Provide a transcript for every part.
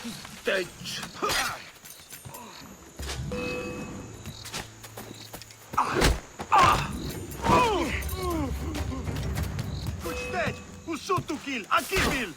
Stage. Good stage. Who shoot to kill? I kill.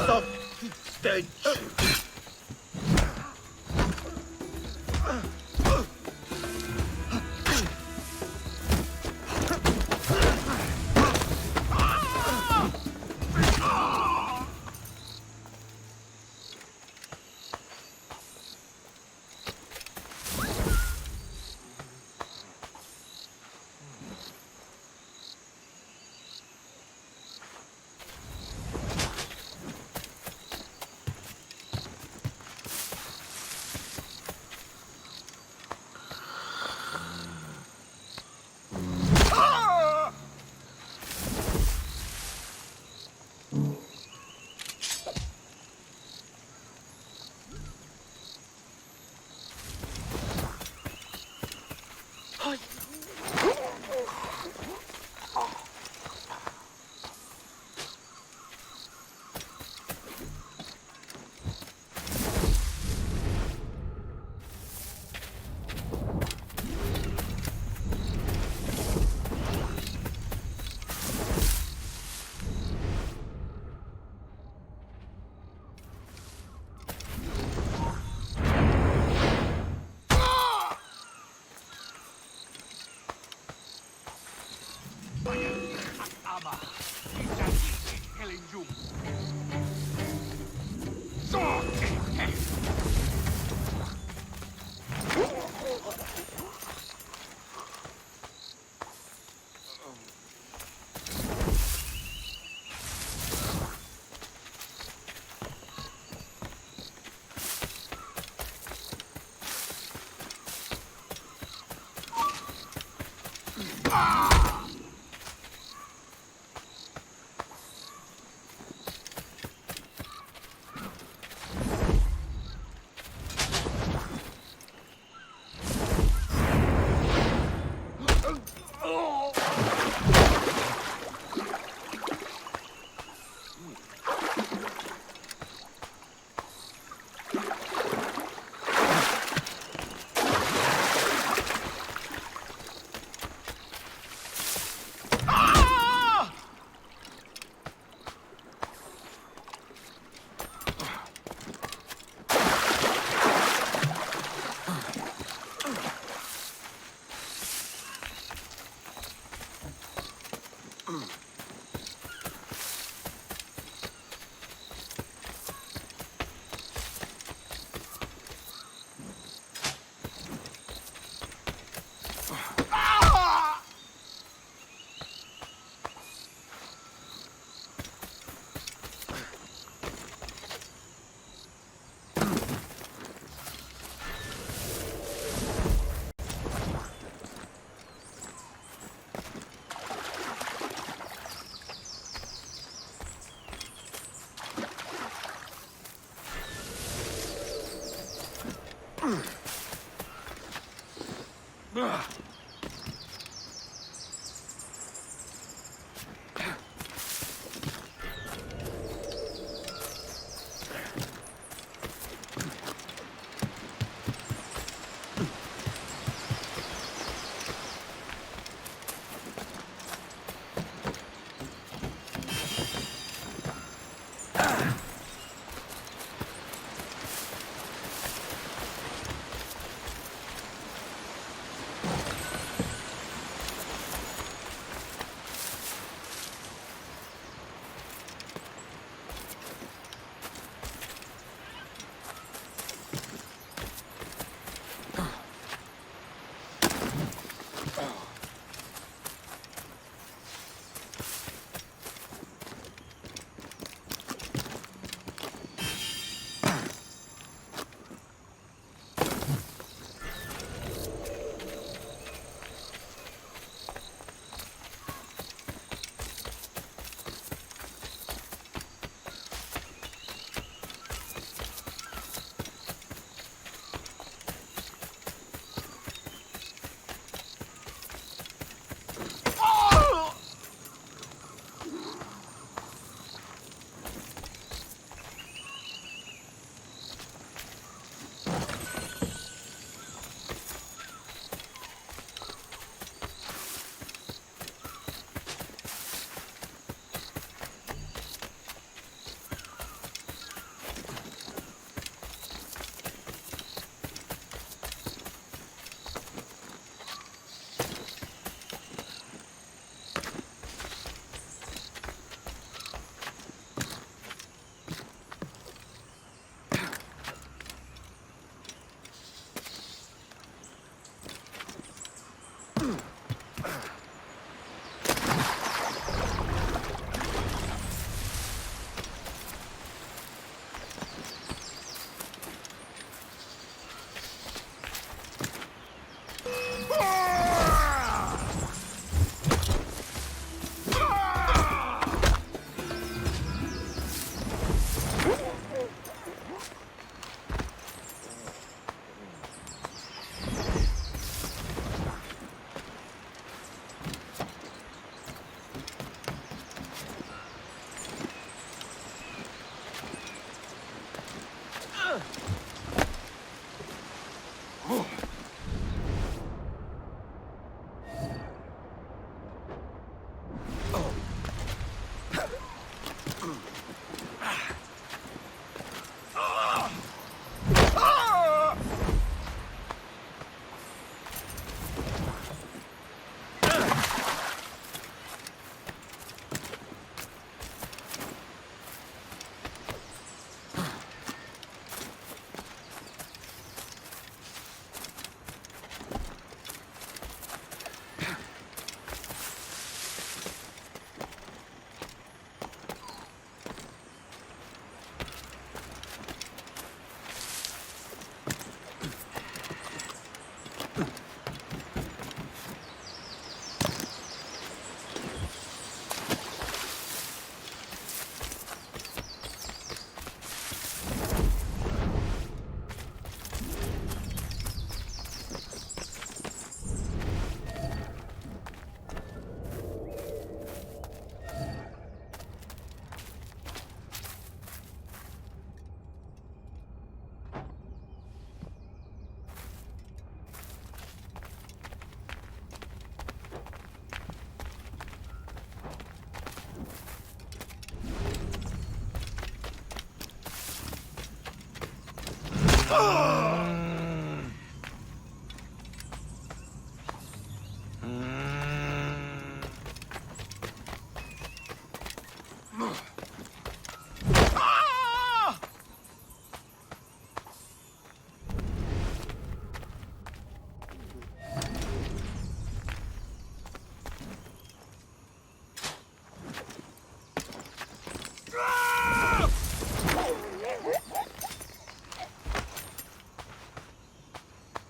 Stop. Stage.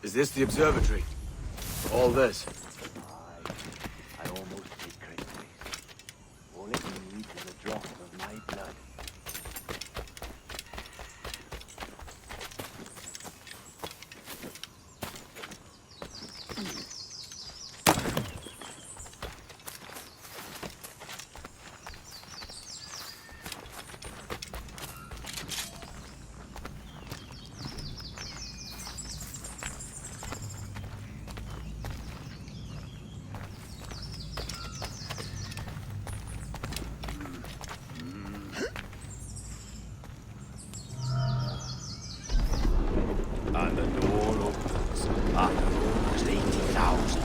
Is this the observatory? All this? I almost did correct place. All it needs is a drop of my blood. And the door opens after almost 80,000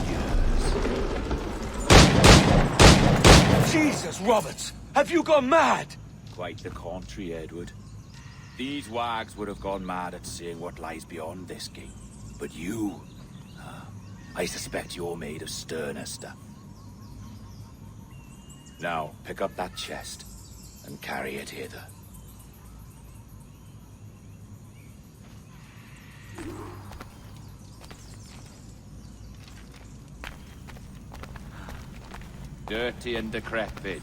years. Jesus, Roberts! Have you gone mad? Quite the contrary, Edward. These wags would have gone mad at seeing what lies beyond this gate. But you... I suspect you're made of sterner stuff. Now, pick up that chest and carry it hither. Dirty and decrepit.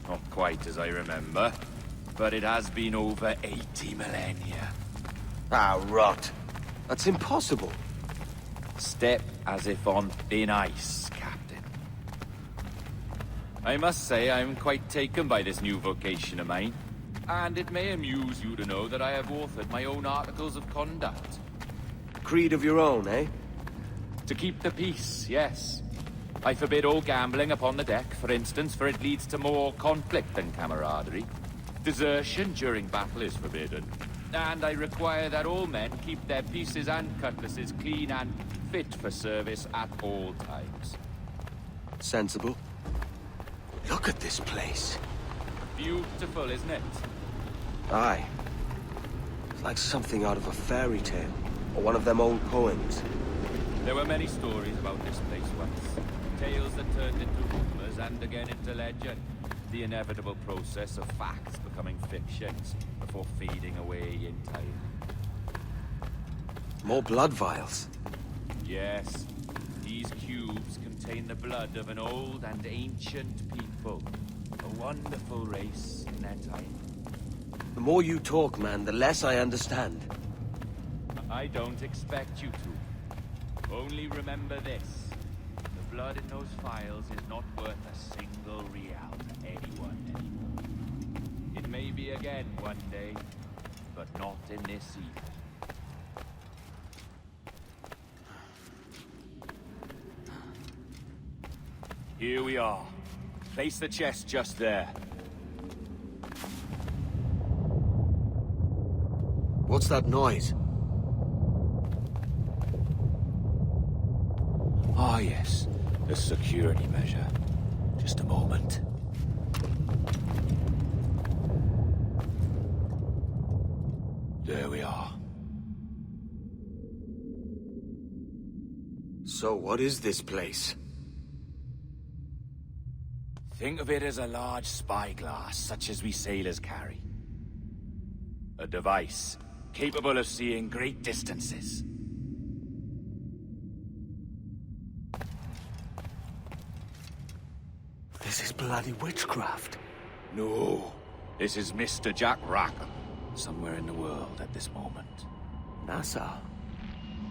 Not quite as I remember, but it has been over 80 millennia. Ah, rot. That's impossible. Step as if on thin ice, Captain. I must say I'm quite taken by this new vocation of mine. And it may amuse you to know that I have authored my own articles of conduct. Creed of your own, eh? To keep the peace, yes. I forbid all gambling upon the deck, for instance, for it leads to more conflict than camaraderie. Desertion during battle is forbidden. And I require that all men keep their pieces and cutlasses clean and fit for service at all times. Sensible. Look at this place. Beautiful, isn't it? Aye. It's like something out of a fairy tale, or one of them old poems. There were many stories about this place once. Tales that turned into rumors and again into legend. The inevitable process of facts becoming fictions before fading away in time. More blood vials. Yes, these cubes contain the blood of an old and ancient people. A wonderful race in their time. The more you talk, man, the less I understand. I don't expect you to. Only remember this. The blood in those files is not worth a single real to anyone anymore. It may be again one day, but not in this evening. Here we are. Place the chest just there. What's that noise? Ah, yes. A security measure. Just a moment. There we are. So what is this place? Think of it as a large spyglass, such as we sailors carry. A device capable of seeing great distances. This is bloody witchcraft. No. This is Mr. Jack Rackham, somewhere in the world at this moment. NASA?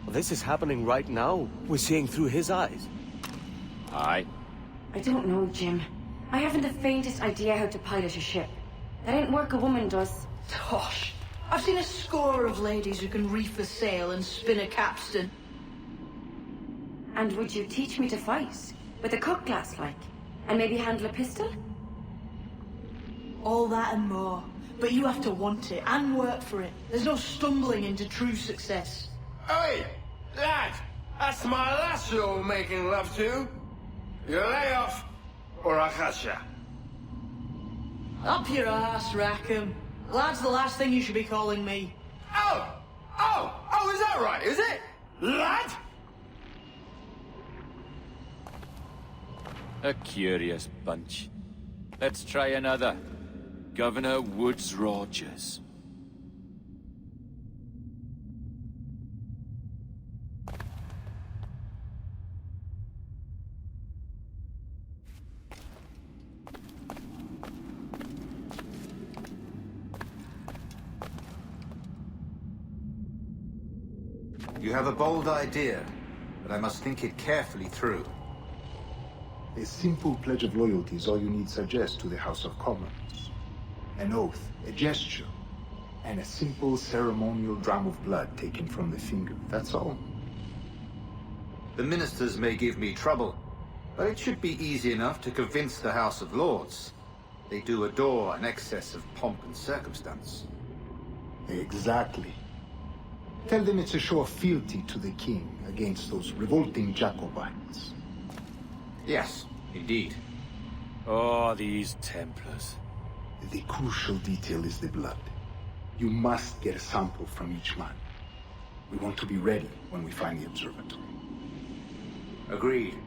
Well, this is happening right now. We're seeing through his eyes. Aye. I don't know, Jim. I haven't the faintest idea how to pilot a ship. That ain't work a woman does. Tosh. I've seen a score of ladies who can reef a sail and spin a capstan. And would you teach me to fight? With a cutlass, like? And maybe handle a pistol? All that and more. But you have to want it and work for it. There's no stumbling into true success. Hey, lad, that's my lass you're making love to. You lay off, or I'll catch ya. Up your ass, Rackham. Lad's the last thing you should be calling me. Oh, is that right, is it? Lad? A curious bunch. Let's try another. Governor Woods Rogers. You have a bold idea, but I must think it carefully through. A simple pledge of loyalty is all you need suggest to the House of Commons. An oath, a gesture, and a simple ceremonial dram of blood taken from the finger. That's all. The ministers may give me trouble, but it should be easy enough to convince the House of Lords. They do adore an excess of pomp and circumstance. Exactly. Tell them it's a show of fealty to the king against those revolting Jacobites. Yes, indeed. Oh, these Templars. The crucial detail is the blood. You must get a sample from each man. We want to be ready when we find the observatory. Agreed.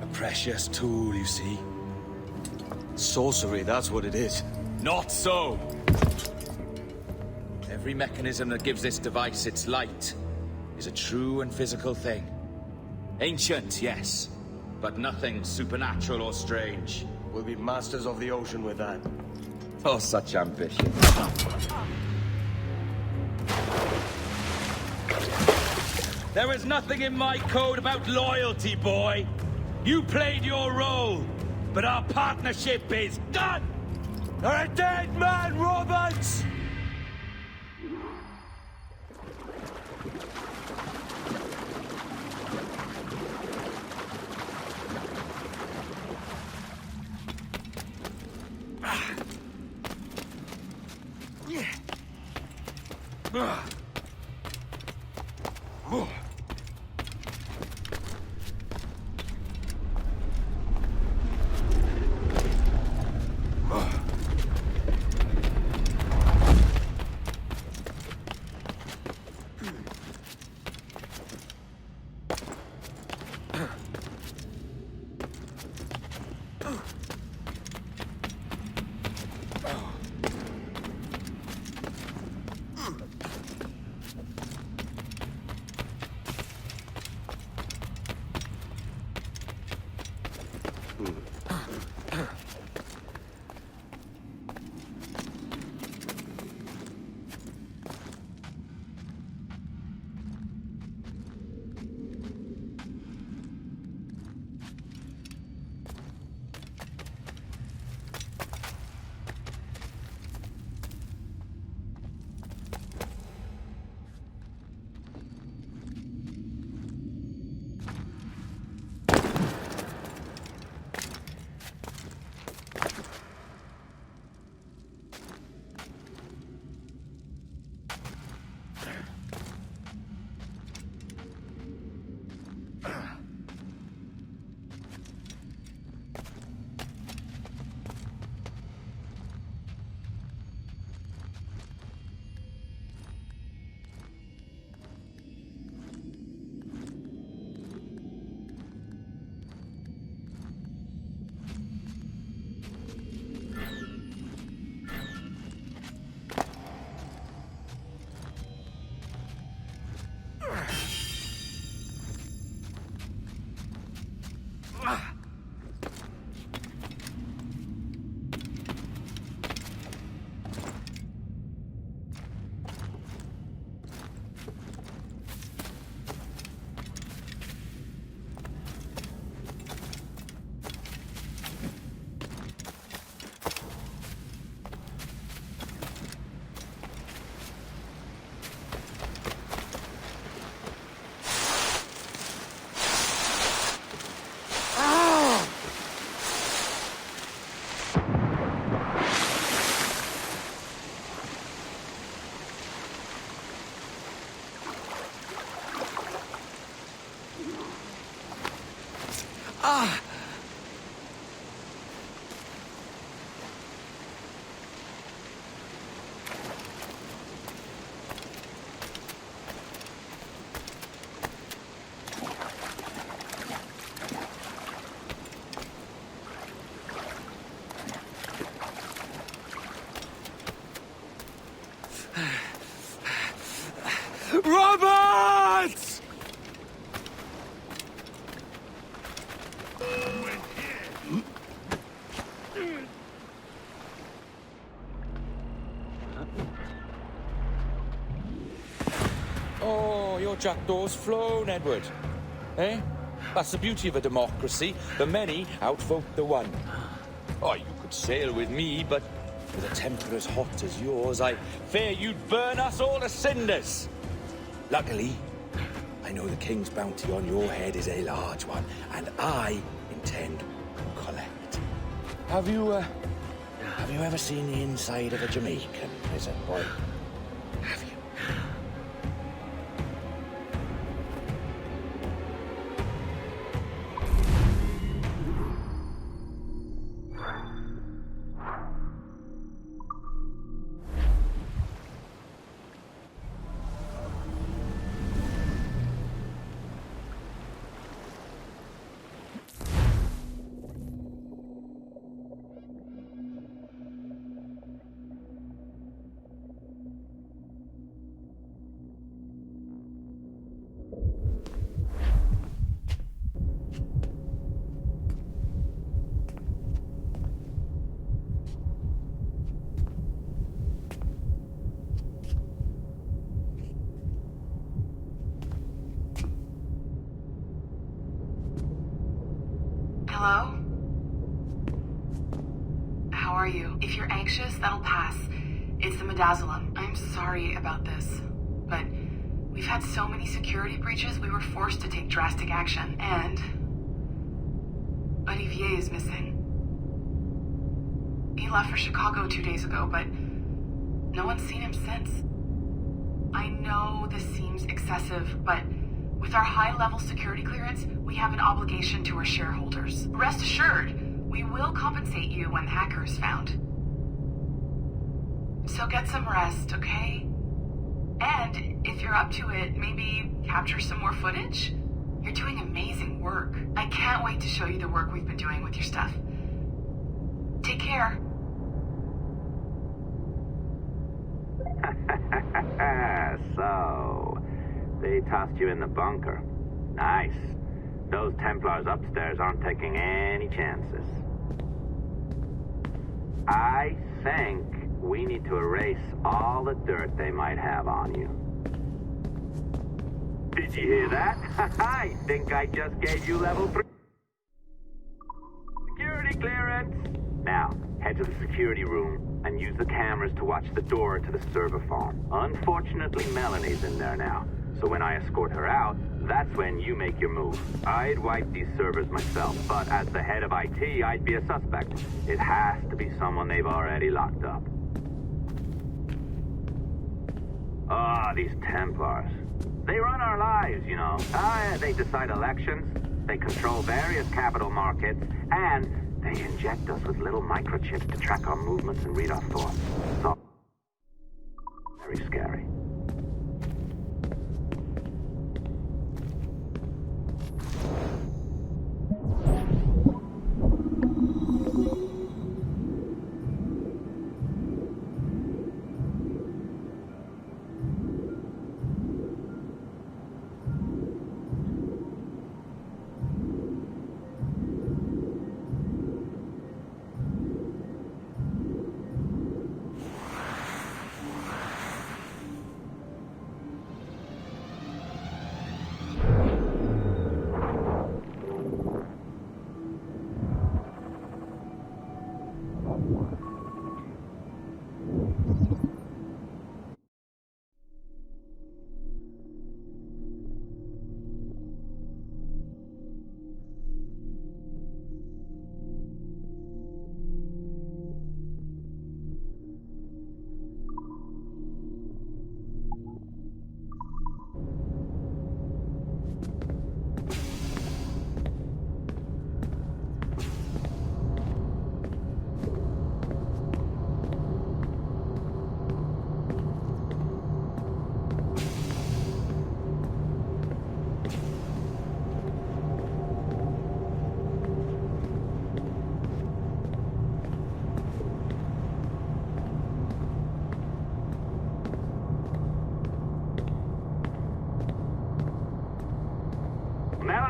A precious tool, you see. Sorcery, that's what it is. Not so! Every mechanism that gives this device its light is a true and physical thing. Ancient, yes, but nothing supernatural or strange. We'll be masters of the ocean with that. Oh, such ambition. There is nothing in my code about loyalty, boy. You played your role, but our partnership is done! You're a dead man, Roberts! Roberts! Oh, your jackdaw's flown, Edward. Eh? That's the beauty of a democracy. The many outvote the one. Oh, you could sail with me, but with a temper as hot as yours, I fear you'd burn us all to cinders. Luckily, I know the king's bounty on your head is a large one, and I intend to collect. Have you ever seen the inside of a Jamaican prison, boy? Have you? Hello? How are you? If you're anxious, that'll pass. It's the midazolam. I'm sorry about this, but we've had so many security breaches, we were forced to take drastic action, and Olivier is missing. He left for Chicago 2 days ago, but no one's seen him since. I know this seems excessive, but with our high-level security clearance, we have an obligation to our shareholders. Rest assured, we will compensate you when the hacker is found. So get some rest, okay? And if you're up to it, maybe capture some more footage? You're doing amazing work. I can't wait to show you the work we've been doing with your stuff. Take care. So, they tossed you in the bunker. Nice. Those Templars upstairs aren't taking any chances. I think we need to erase all the dirt they might have on you. Did you hear that? I think I just gave you level 3 security clearance. Now, head to the security room and use the cameras to watch the door to the server farm. Unfortunately, Melanie's in there now, so when I escort her out, that's when you make your move. I'd wipe these servers myself, but as the head of IT, I'd be a suspect. It has to be someone they've already locked up. Ah, these Templars. They run our lives, you know. They decide elections, they control various capital markets, and they inject us with little microchips to track our movements and read our thoughts. It's all very scary.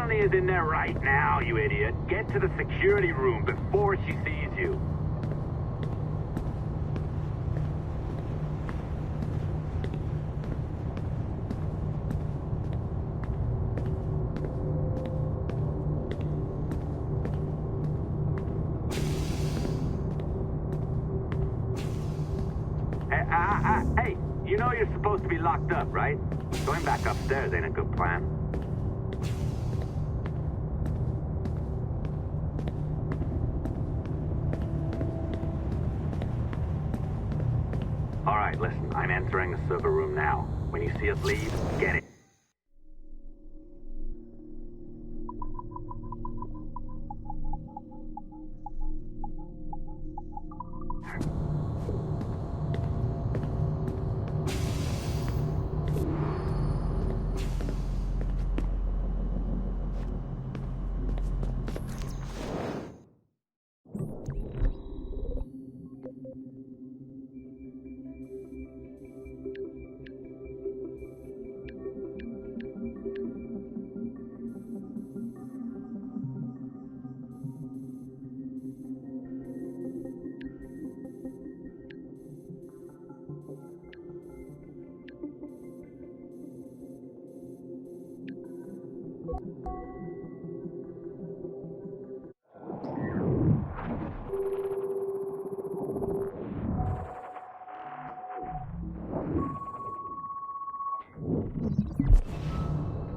Melanie is in there right now, you idiot. Get to the security room before she sees you. Hey, you know you're supposed to be locked up, right? Going back upstairs ain't a good plan. All right, listen, I'm entering the server room now. When you see us leave, get it.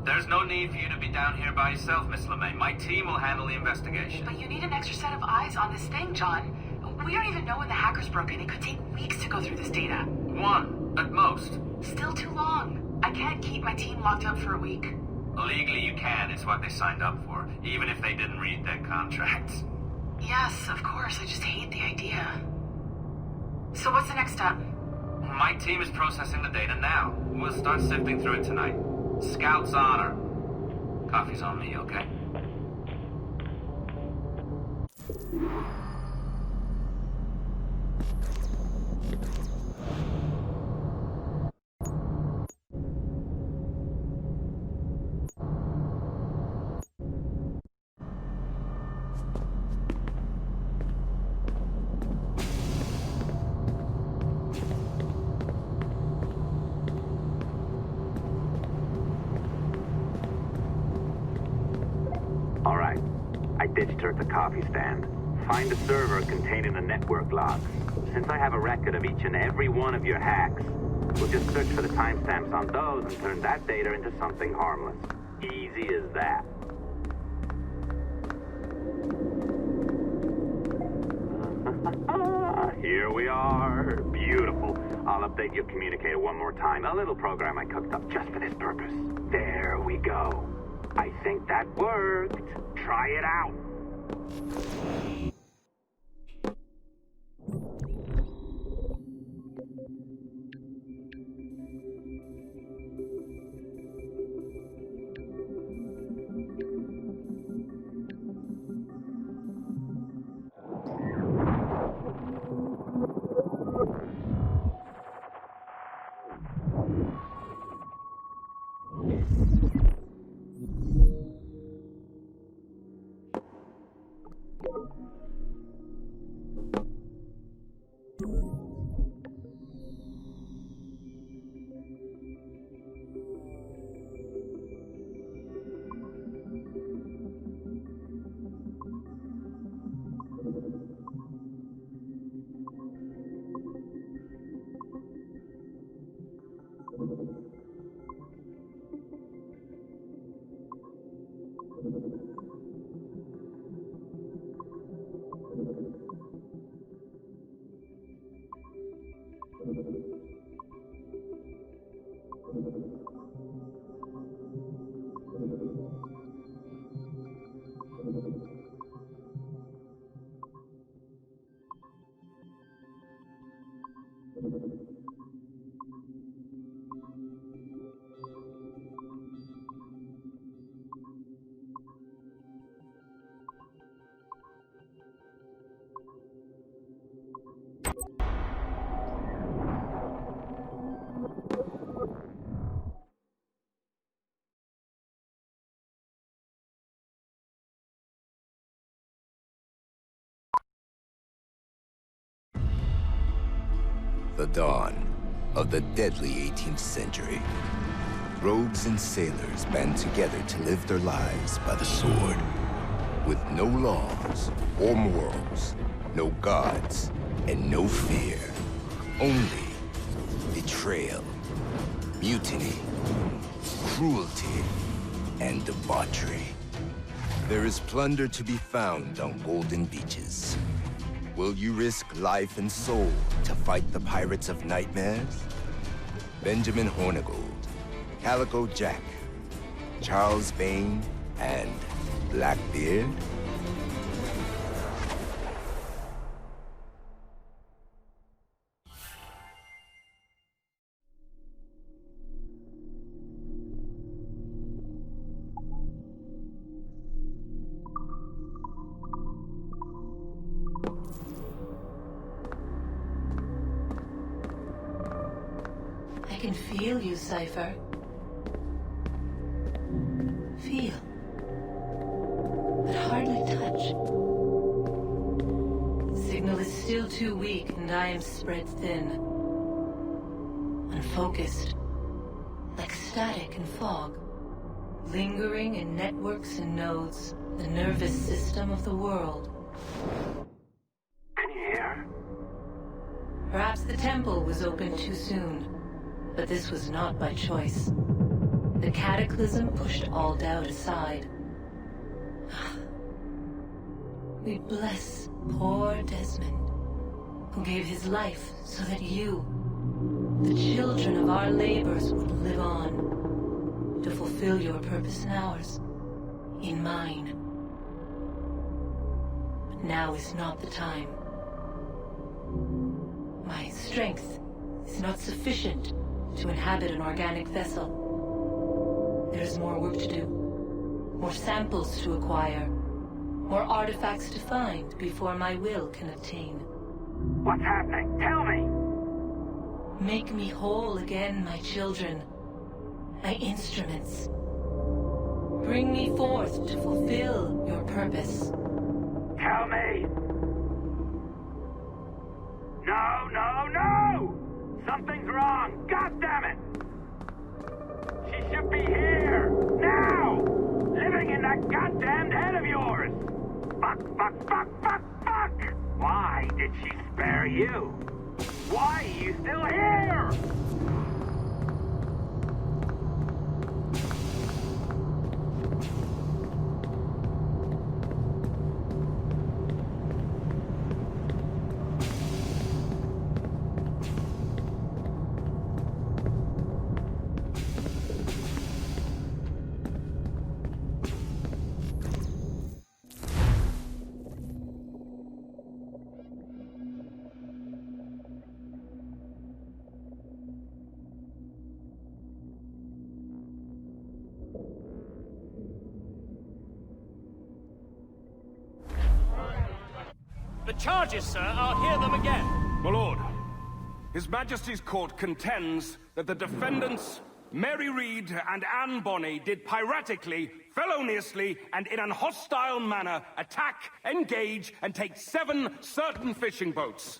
There's no need for you to be down here by yourself, Miss LeMay. My team will handle the investigation. But you need an extra set of eyes on this thing, John. We don't even know when the hackers broke in. It could take weeks to go through this data. One, at most. Still too long. I can't keep my team locked up for a week. Legally you can, it's what they signed up for, even if they didn't read their contracts. Yes, of course. I just hate the idea. So what's the next step? My team is processing the data now. We'll start sifting through it tonight. Scout's honor. Coffee's on me, okay? All right. I ditched her at the coffee stand. Find the server containing the network logs. Since I have a record of each and every one of your hacks, we'll just search for the timestamps on those and turn that data into something harmless. Easy as that. Here we are. Beautiful. I'll update your communicator one more time. A little program I cooked up just for this purpose. There we go. I think that worked. Try it out. The dawn of the deadly 18th century. Rogues and sailors band together to live their lives by the sword. With no laws or morals, no gods, and no fear. Only betrayal, mutiny, cruelty, and debauchery. There is plunder to be found on golden beaches. Will you risk life and soul to fight the pirates of nightmares? Benjamin Hornigold, Calico Jack, Charles Vane, and Blackbeard? I can feel you, Cypher. Feel. But hardly touch. Signal is still too weak, and I am spread thin. Unfocused. Like static and fog. Lingering in networks and nodes. The nervous system of the world. Can you hear? Perhaps the temple was opened too soon. But this was not by choice. The cataclysm pushed all doubt aside. We bless poor Desmond, who gave his life so that you, the children of our labors, would live on, to fulfill your purpose in ours, in mine. But now is not the time. My strength is not sufficient to inhabit an organic vessel. There is more work to do, more samples to acquire, more artifacts to find before my will can obtain. What's happening? Tell me! Make me whole again, my children, my instruments. Bring me forth to fulfill your purpose. Tell me! No, no, no! Something's wrong! God damn it! She should be here! Now! Living in that goddamned head of yours! Fuck, fuck, fuck, fuck, fuck! Why did she spare you? Why are you still here? The charges, sir, I'll hear them again. My lord, His Majesty's court contends that the defendants, Mary Reed and Anne Bonny, did piratically, feloniously, and in an hostile manner attack, engage, and take 7 certain fishing boats.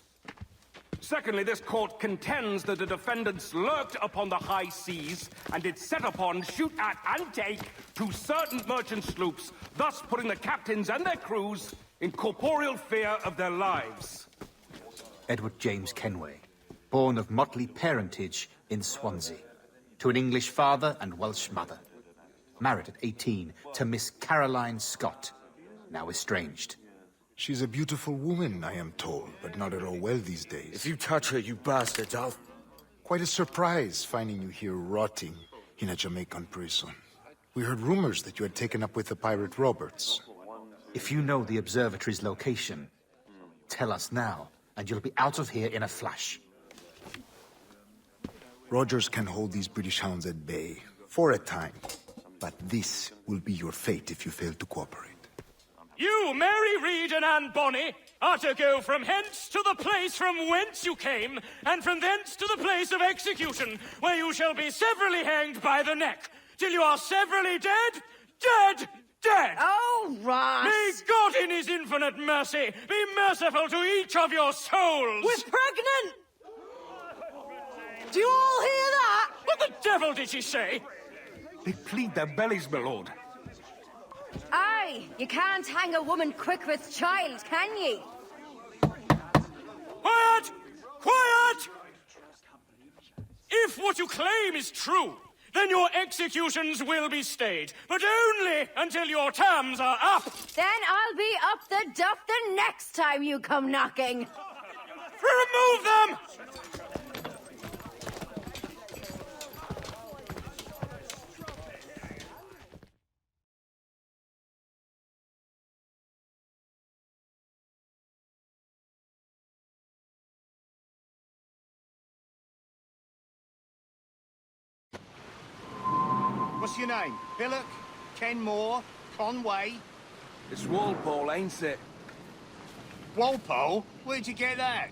Secondly, this court contends that the defendants lurked upon the high seas and did set upon, shoot at, and take 2 certain merchant sloops, thus putting the captains and their crews in corporeal fear of their lives. Edward James Kenway, born of motley parentage in Swansea, to an English father and Welsh mother. Married at 18 to Miss Caroline Scott, now estranged. She's a beautiful woman, I am told, but not at all well these days. If you touch her, you bastards, I'll... Quite a surprise finding you here rotting in a Jamaican prison. We heard rumors that you had taken up with the pirate Roberts. If you know the observatory's location, tell us now, and you'll be out of here in a flash. Rogers can hold these British hounds at bay, for a time. But this will be your fate if you fail to cooperate. You, Mary Reed and Anne Bonny, are to go from hence to the place from whence you came, and from thence to the place of execution, where you shall be severally hanged by the neck, till you are severally dead, dead, dead! Oh, Ross! May God in his infinite mercy be merciful to each of your souls! We're pregnant! Do you all hear that? What the devil did she say? They plead their bellies, my lord. Aye, you can't hang a woman quick with child, can ye? Quiet! Quiet! If what you claim is true, then your executions will be stayed, but only until your terms are up. Then I'll be up the duff the next time you come knocking. Remove them! What's your name? Billock? Kenmore? Conway? It's Walpole, ain't it? Walpole? Where'd you get that?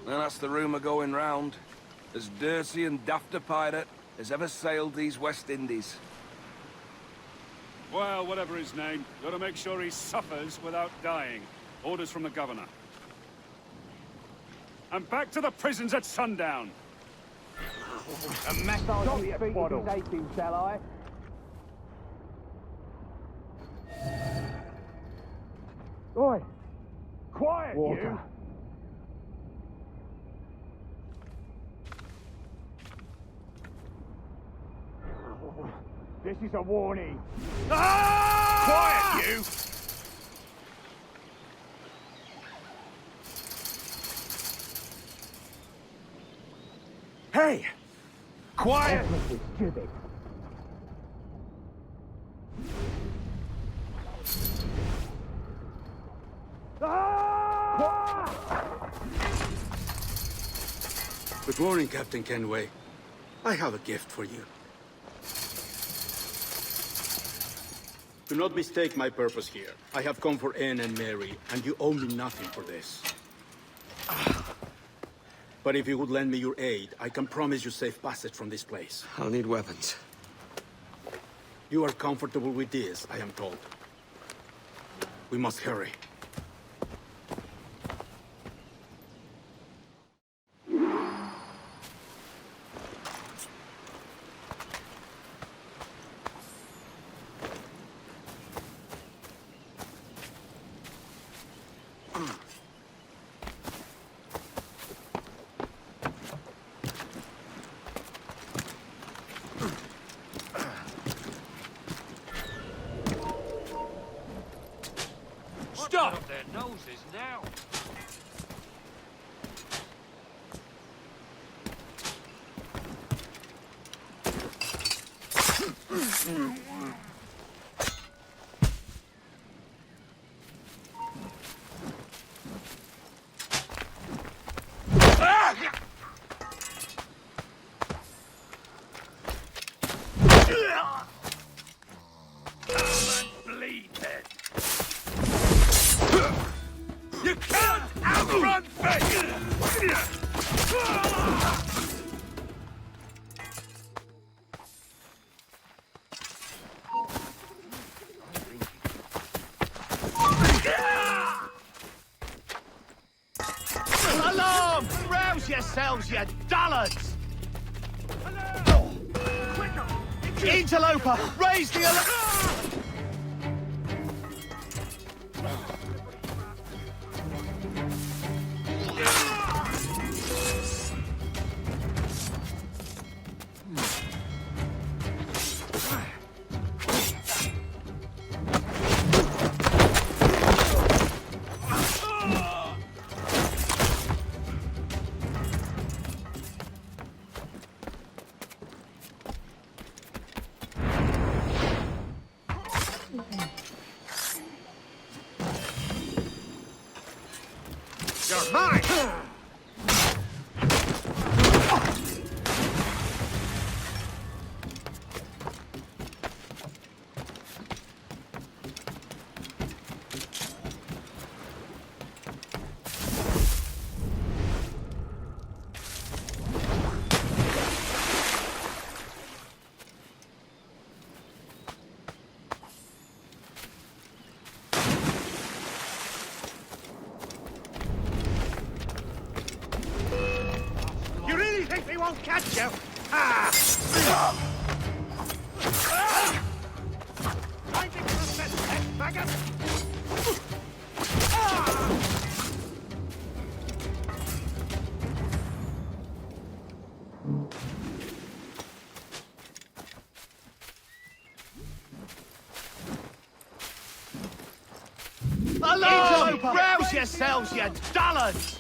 And that's the rumour going round. As dirty and daft a pirate as ever sailed these West Indies. Well, whatever his name, gotta make sure he suffers without dying. Orders from the governor. And back to the prisons at sundown. A massage for your bottle. Shall I? Oi! Quiet, Water. you! This is a warning. Quiet, you! Hey! Quiet! Good morning, Captain Kenway. I have a gift for you. Do not mistake my purpose here. I have come for Anne and Mary, and you owe me nothing for this. But if you would lend me your aid, I can promise you safe passage from this place. I'll need weapons. You are comfortable with this, I am told. We must hurry. Stop! Their noses now. You can't outrun fate! Alarm! Rouse yourselves, you dullards! Interloper! Raise the alarm! You're mine! think they won't catch you? Ah! 90% dead, faggot! Hello! Rouse yourselves, you dullards!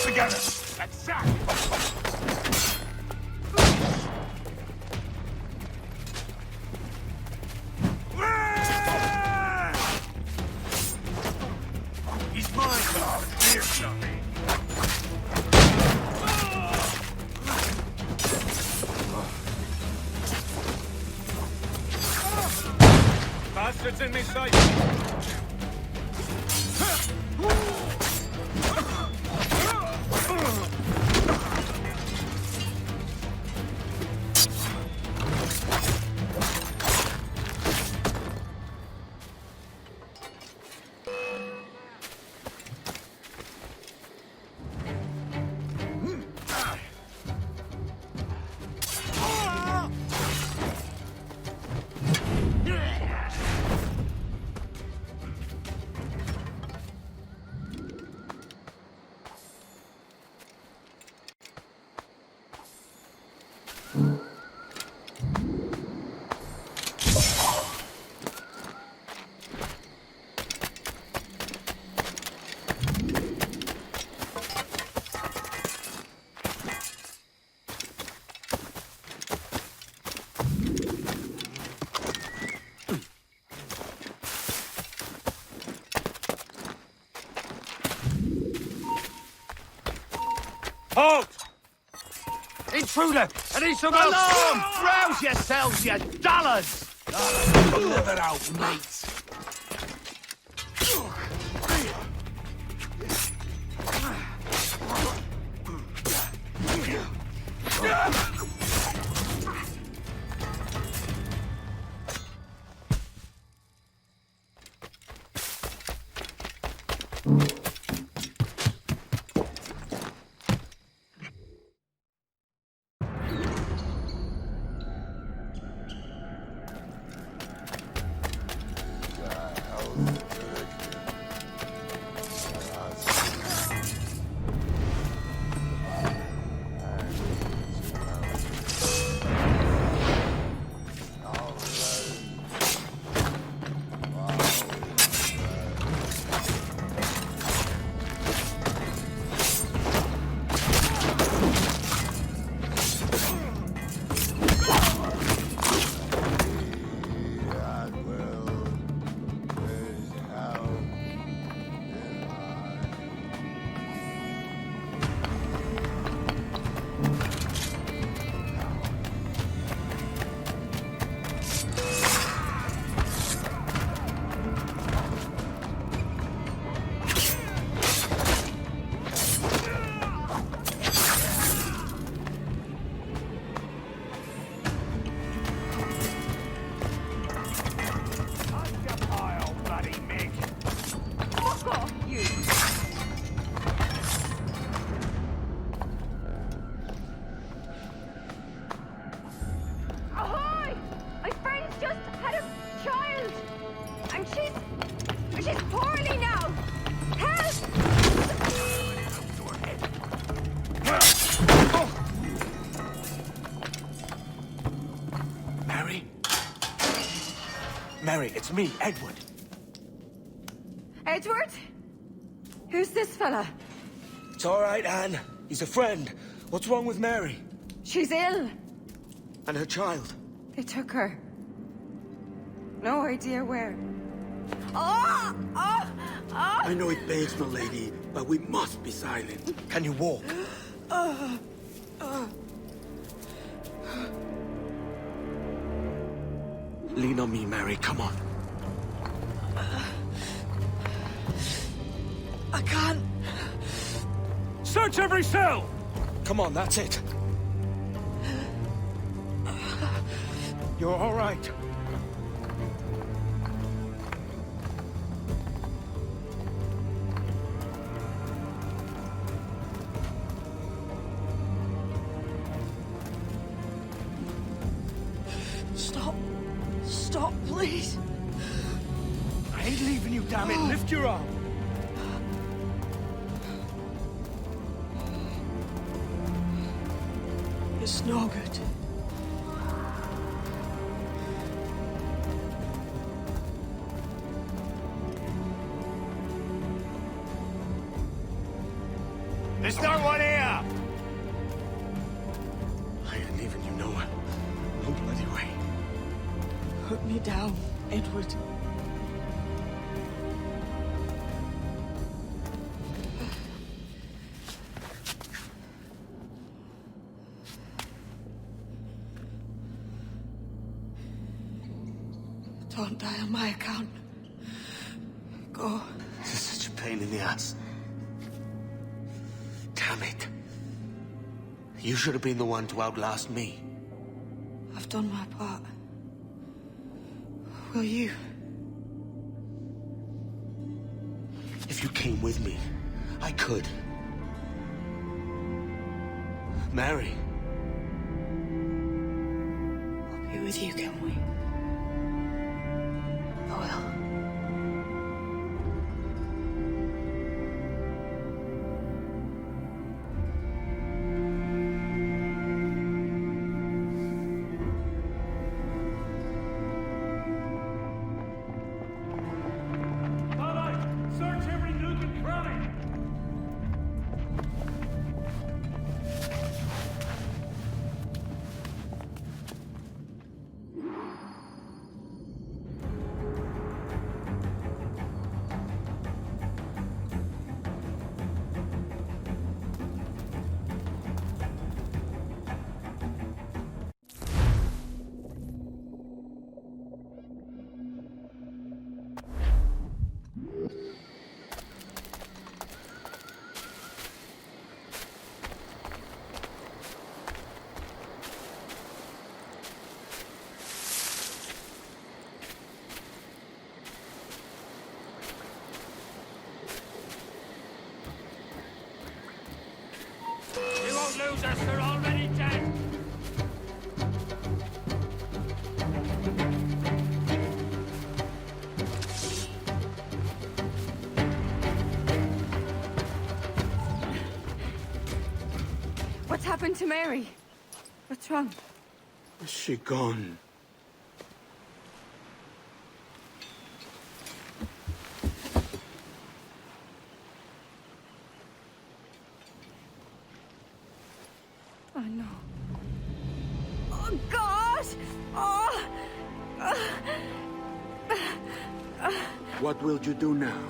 Together. That's that. He's mine, dog. Here, something. Bastards in me sight. Halt! Intruder! I need some help! Alarm! Rouse yourselves, you dullards! Live it out, mates. She's poorly now! Help! Mary? Mary, it's me, Edward. Edward? Who's this fella? It's all right, Anne. He's a friend. What's wrong with Mary? She's ill. And her child? They took her. No idea where. Oh! Oh! Oh! I know it begs, my lady, but we must be silent. Can you walk? Lean on me, Mary. Come on. I can't. Search every cell! Come on, that's it. You're all right. Stop. Stop, please. I ain't leaving you, damn it. Lift your arm. It's no good. There's no one here! I ain't leaving you nowhere. No bloody way. Put me down, Edward. Don't die on my account. Go. This is such a pain in the ass. Damn it. You should have been the one to outlast me. I've done my part. Will you? If you came with me, I could. Mary. I'll be with you, can we? I will. Search every nook and cranny! You won't lose us, they're already dead! What's happened to Mary? What's wrong? Is she gone? Oh, no. Oh, God! Oh! What will you do now?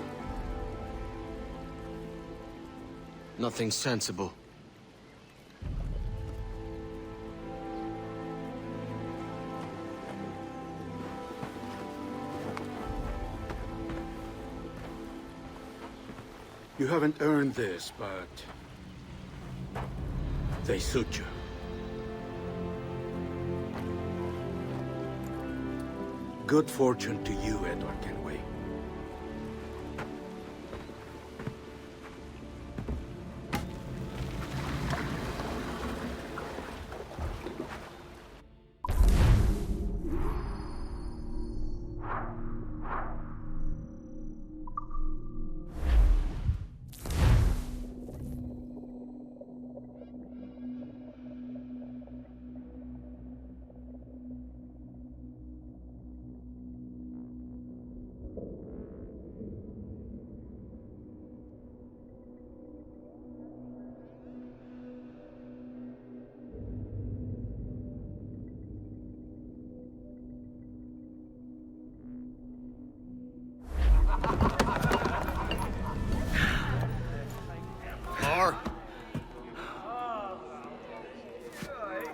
Nothing sensible. You haven't earned this, but they suit you. Good fortune to you, Edward Kenway.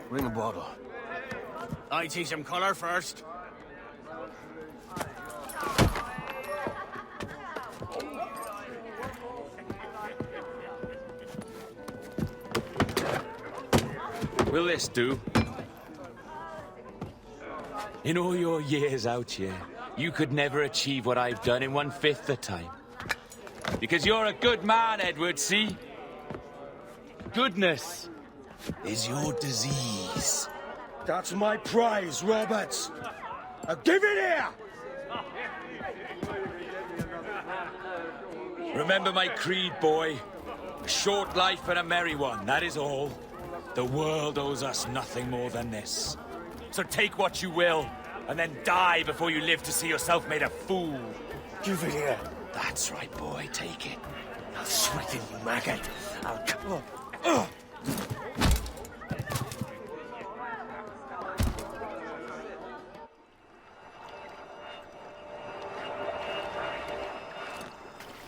Bring a bottle. I teach him color first. Will this do? In all your years out here, you could never achieve what I've done in 1/5 the time. Because you're a good man, Edward, see? Goodness is your disease. That's my prize, Roberts. Give it here! Remember my creed, boy. A short life and a merry one, that is all. The world owes us nothing more than this. So take what you will, and then die before you live to see yourself made a fool. Give it here. That's right, boy, take it. I'll sweeten you, maggot. I'll...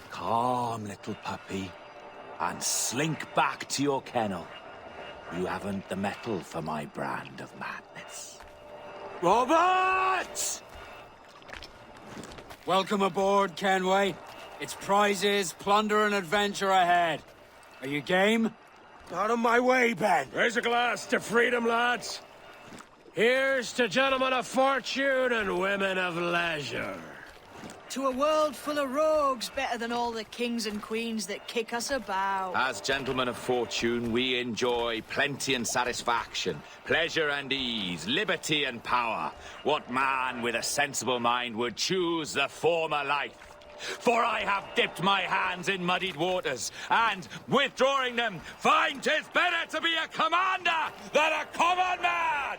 Calm, little puppy, and slink back to your kennel. You haven't the mettle for my brand of madness. Roberts! Welcome aboard, Kenway. It's prizes, plunder, and adventure ahead. Are you game? Out of my way, Ben. Raise a glass to freedom, lads. Here's to gentlemen of fortune and women of leisure. To a world full of rogues, better than all the kings and queens that kick us about. As gentlemen of fortune, we enjoy plenty and satisfaction, pleasure and ease, liberty and power. What man with a sensible mind would choose the former life? For I have dipped my hands in muddied waters, and, withdrawing them, find 'tis better to be a commander than a common man!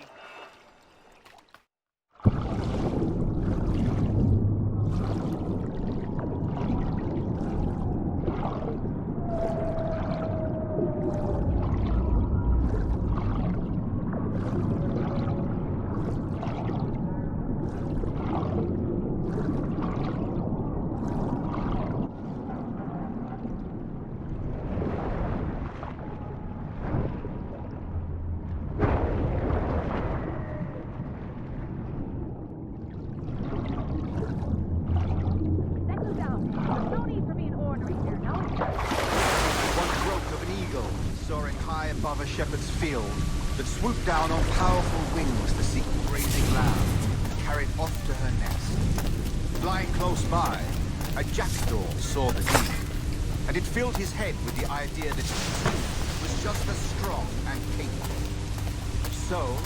Above a shepherd's field that swooped down on powerful wings to seek grazing lamb, carried off to her nest. Flying close by, a jackdaw saw the deed, and it filled his head with the idea that he too was just as strong and capable. So,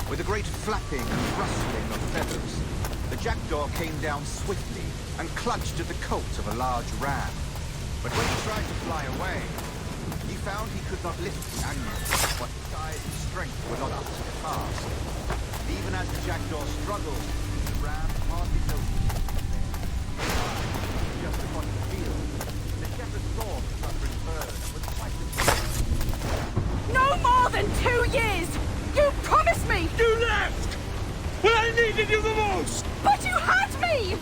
with a great flapping and rustling of feathers, the jackdaw came down swiftly and clutched at the coat of a large ram. But when he tried to fly away, he found he could not lift the animal, what size and strength were not up to the task. And even as the jackdaw struggled, the ram hardly noticed it was there. Just upon the field, the shepherd saw the fluttering bird and was quite confused. No more than 2 years! You promised me! You left! When I needed you the most! But you had me!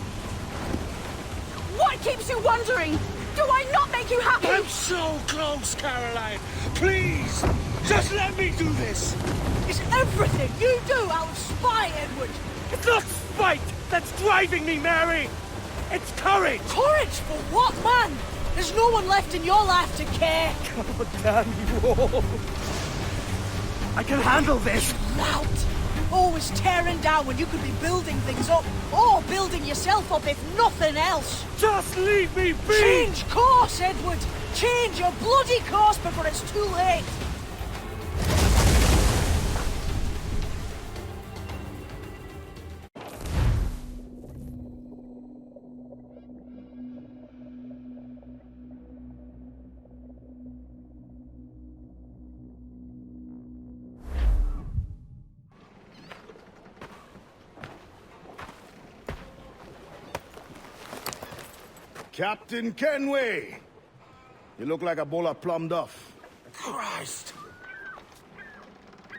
What keeps you wondering? Do I not make you happy? I'm so close, Caroline! Please! Just let me do this! Is everything you do out of spite, Edward? It's not spite that's driving me, Mary! It's courage! Courage for what, man? There's no one left in your life to care. God damn you all! I can handle this! Lout! Always tearing down when you could be building things up, or building yourself up if nothing else. Just leave me be! Change course, Edward! Change your bloody course before it's too late! Captain Kenway! You look like a bowl of plum duff. Christ!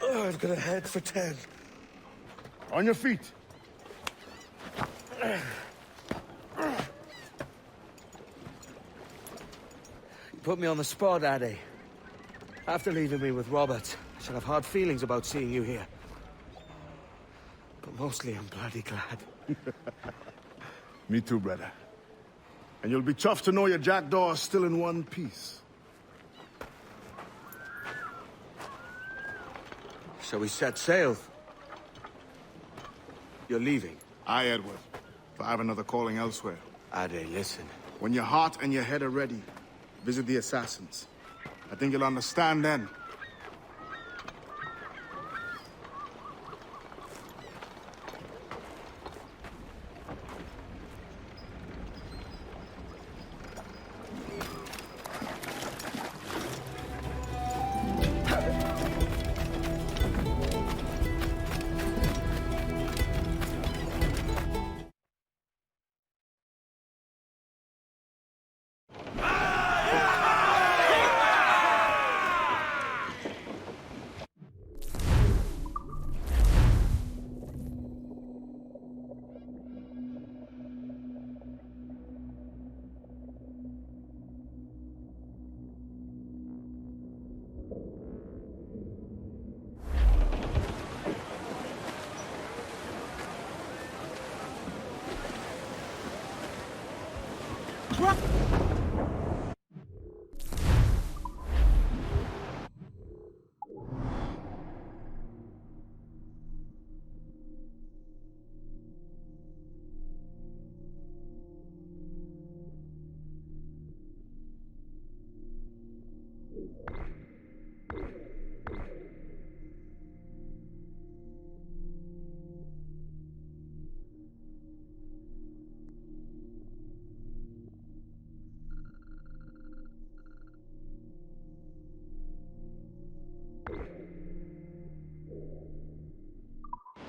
Oh, I've got a head for 10. On your feet. You put me on the spot, Addy. After leaving me with Robert, I shall have hard feelings about seeing you here. But mostly I'm bloody glad. Me too, brother. And you'll be chuffed to know your jackdaw is still in one piece. So we set sail. You're leaving? Aye, Edward. But I have another calling elsewhere. Ade, listen. When your heart and your head are ready, visit the assassins. I think you'll understand then.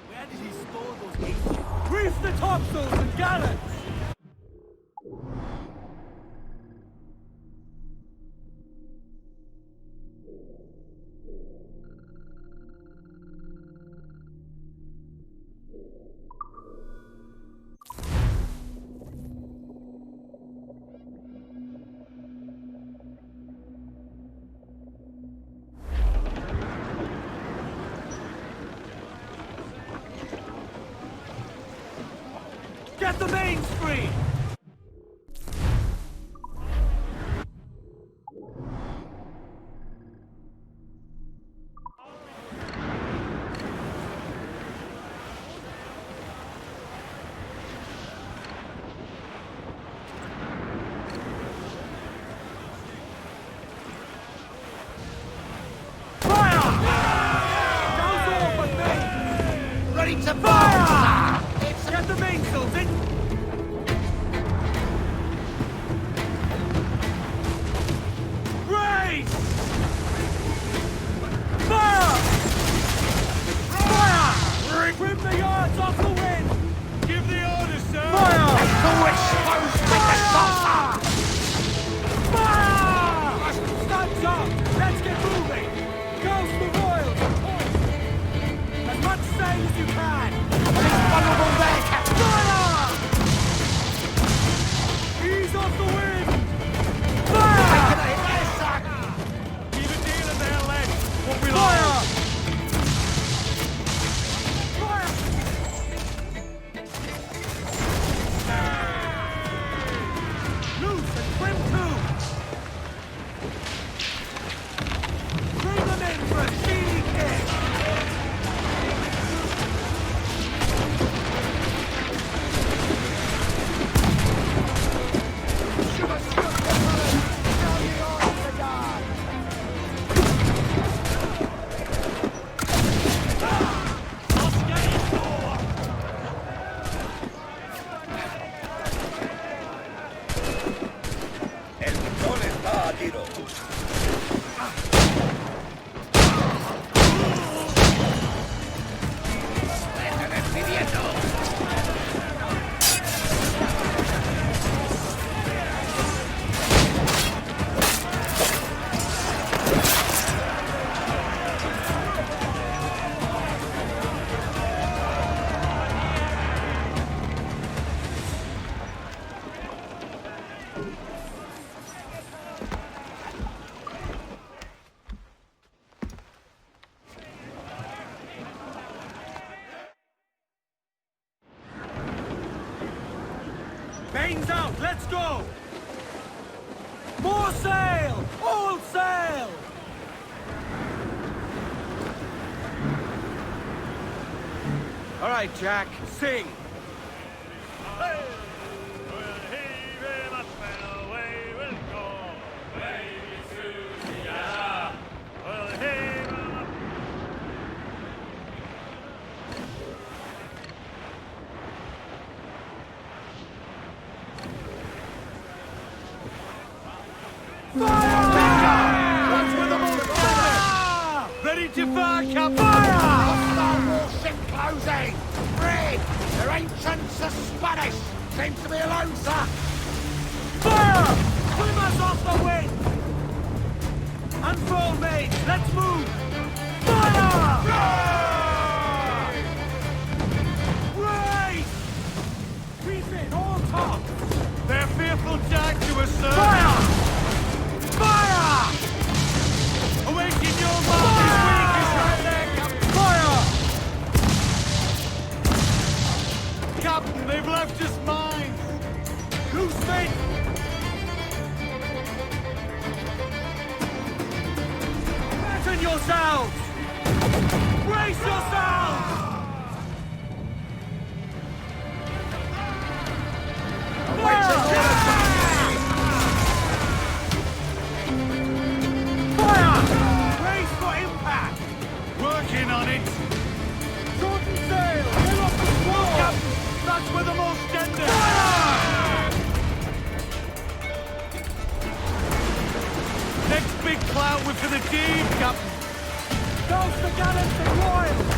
Where did he store those ancient? Reef the topsails and gallants! Get the mains free! Ready to fire! Get the mainsails in! Race! Fire! Fire! Trim the yards off the wind! Give the order, sir! Fire! To expose with the saucer! Fire! Studs up! Let's get moving! Goes the royals! As much sail as you can! Mains out, let's go! More sail! All sail! All right, Jack, sing. Ready to fire, Captain! Fire! Hostile warship closing! Red! Their entrance are Spanish! Seems to be alone, sir! Fire! Swim us off the wind! Unfurl, mates! Let's move! Fire! Race! Refit, all top! They're fearful, Jack, to us, sir! Fire! Fire! Awaiting your mark is weakest right there, Captain! Fire! Captain, they've left us mines! Loose fit! Fasten yourselves! Brace yourselves! Fire! Brace for impact! Working on it! Shorten sail! Get off the squall! Captain, that's where the most tender! Fire! Next big clout was for the team, Captain! Douse the gallants and royals!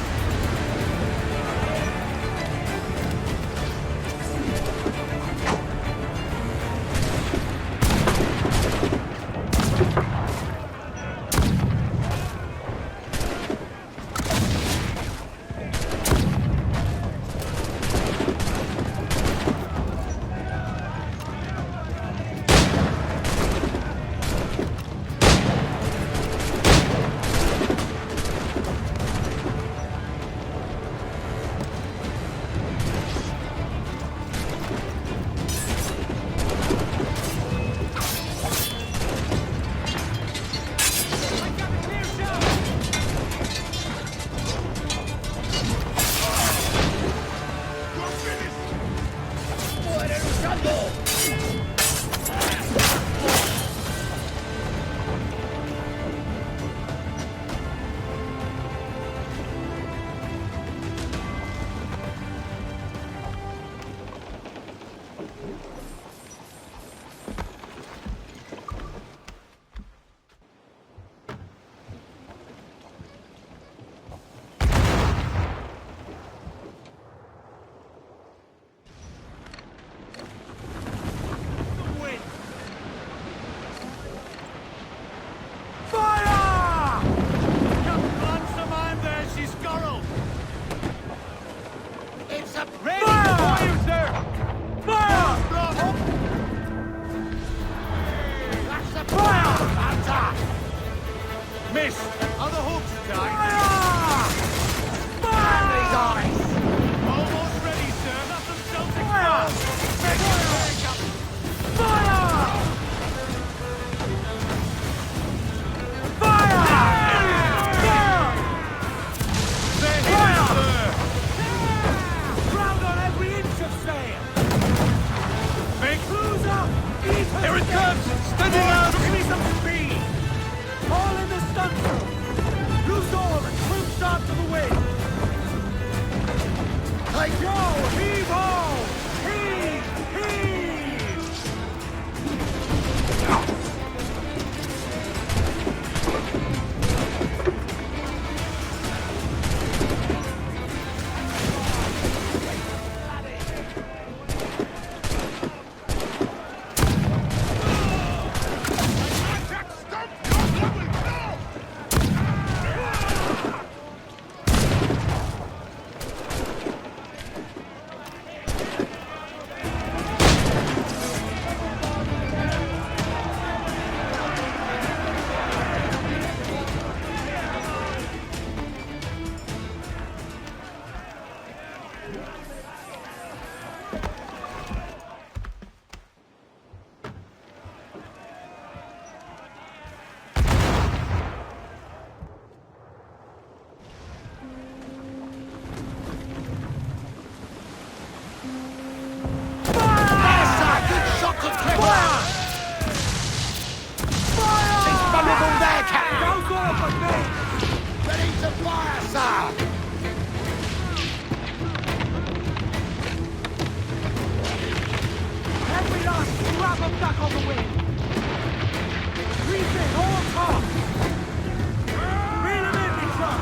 Fire, sir! Every last scrap of duck on the wind! Refit all tops! Reel 'em in, me truck!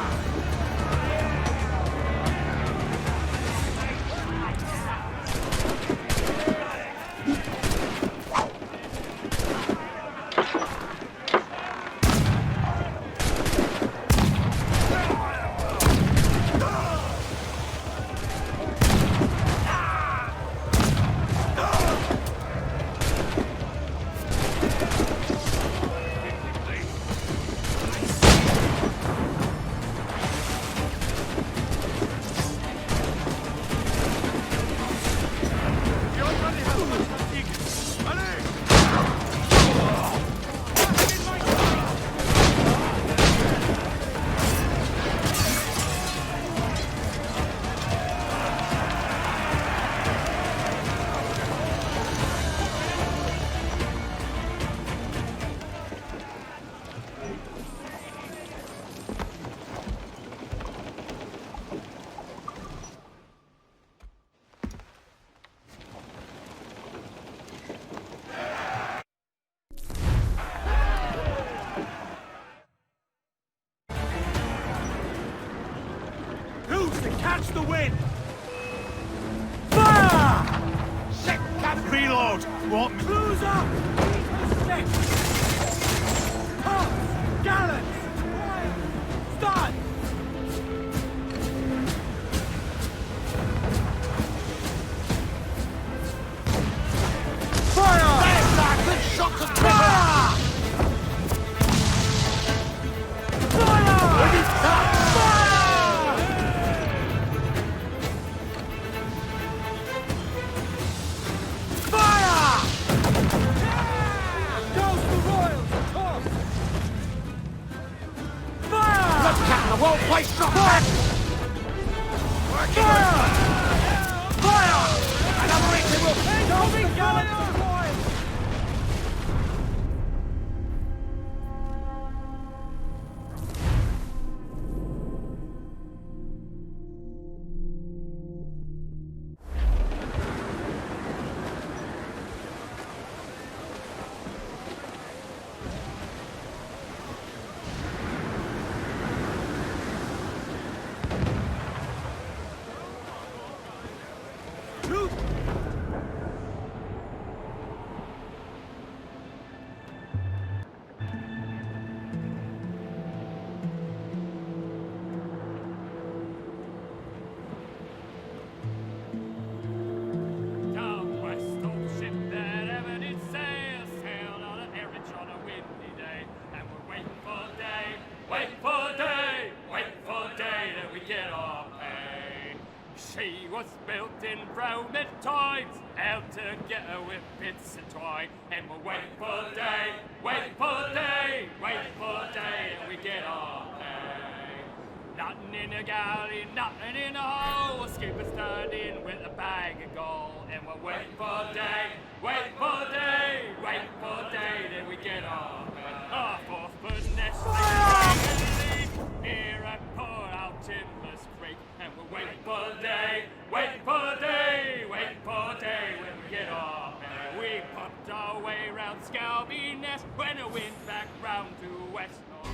Catch the wind! Fire! Set that reload! Want me? Cruise up! Next! Pumps! Gallants! Start! Fire! There's that! Good shot of fire! Fire! Ready, start! Whole place struck back! Fire! Fire! Another engine will... Don't be gallant! She was built in Roman times, out together with bits of twine, and we'll wait for day, wait for day, and we get our pay. Nothing in a galley, nothing in a hole, skippers turned in with a bag of gold, and we'll wait for day, then we get our pay. Our fourth nest near a poor out Timber's Creek, and we'll wait for day, when we get our pay. We popped our way round Scalby Nest when the wind back round to West North.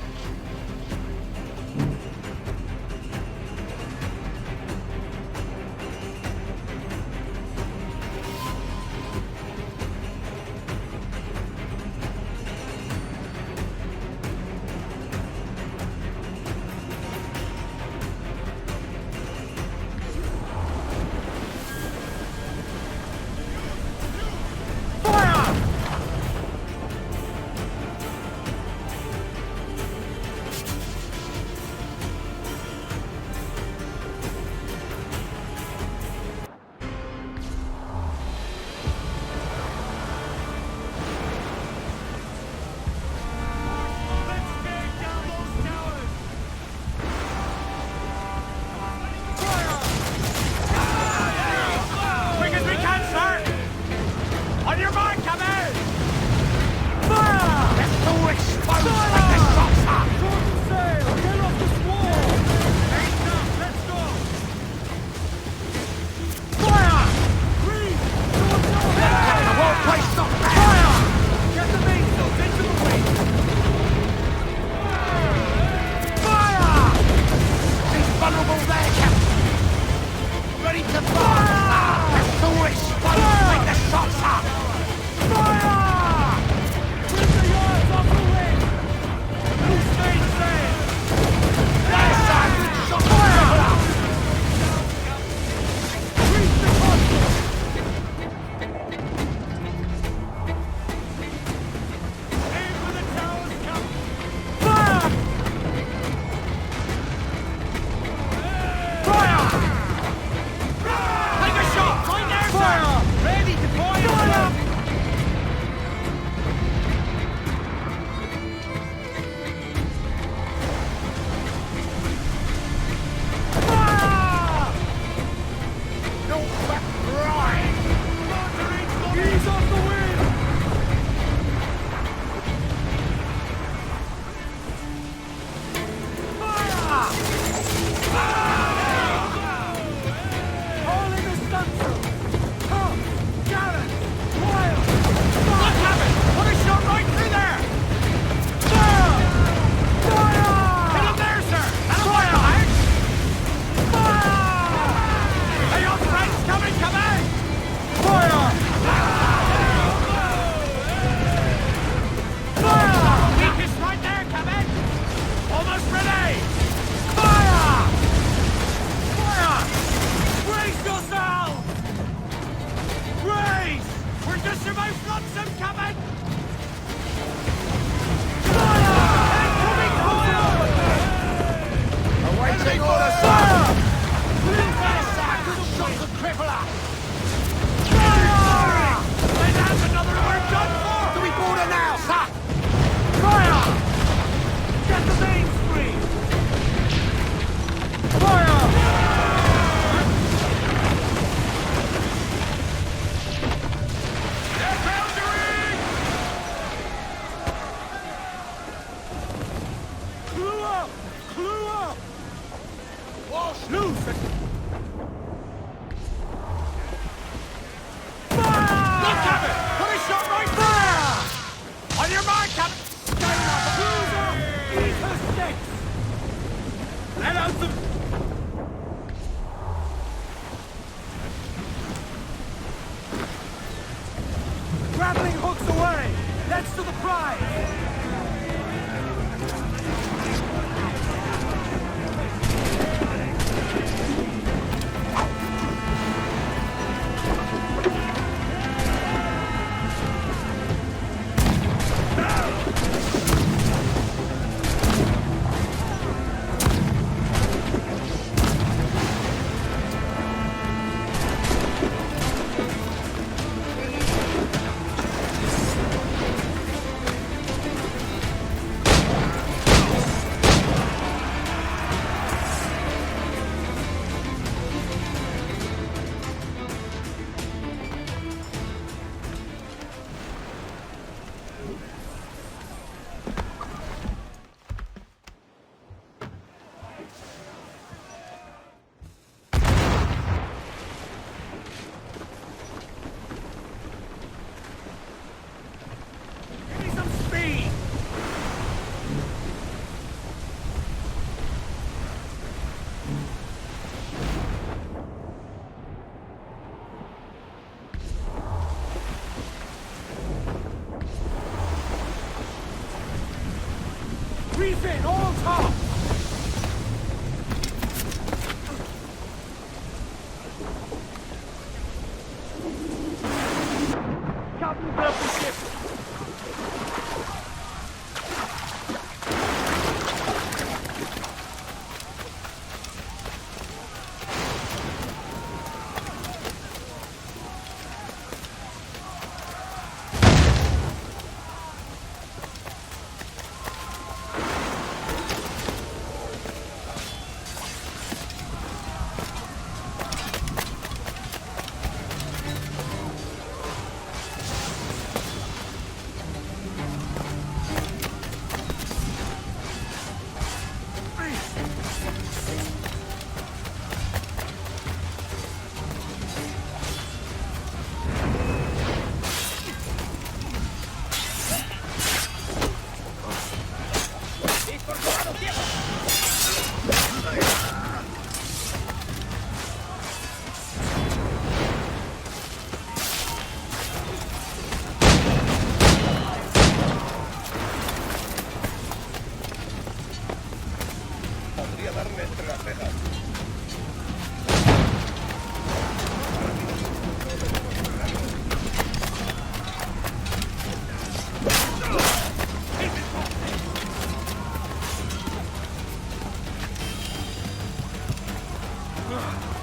orders, sir! Shot the crippler! Fire! And that's another we're done for! Do we border now, sir? Fire! Get the mains free! Fire! Clue up! Walsh, loose! Fire! Look, Captain! Put a shot right there! On your mark, Captain! Stay up! Clues up! Eat her sticks! Let out the... Grappling hooks away! That's to the prize! Reef in, all top! Captain, grab the ship! Ugh.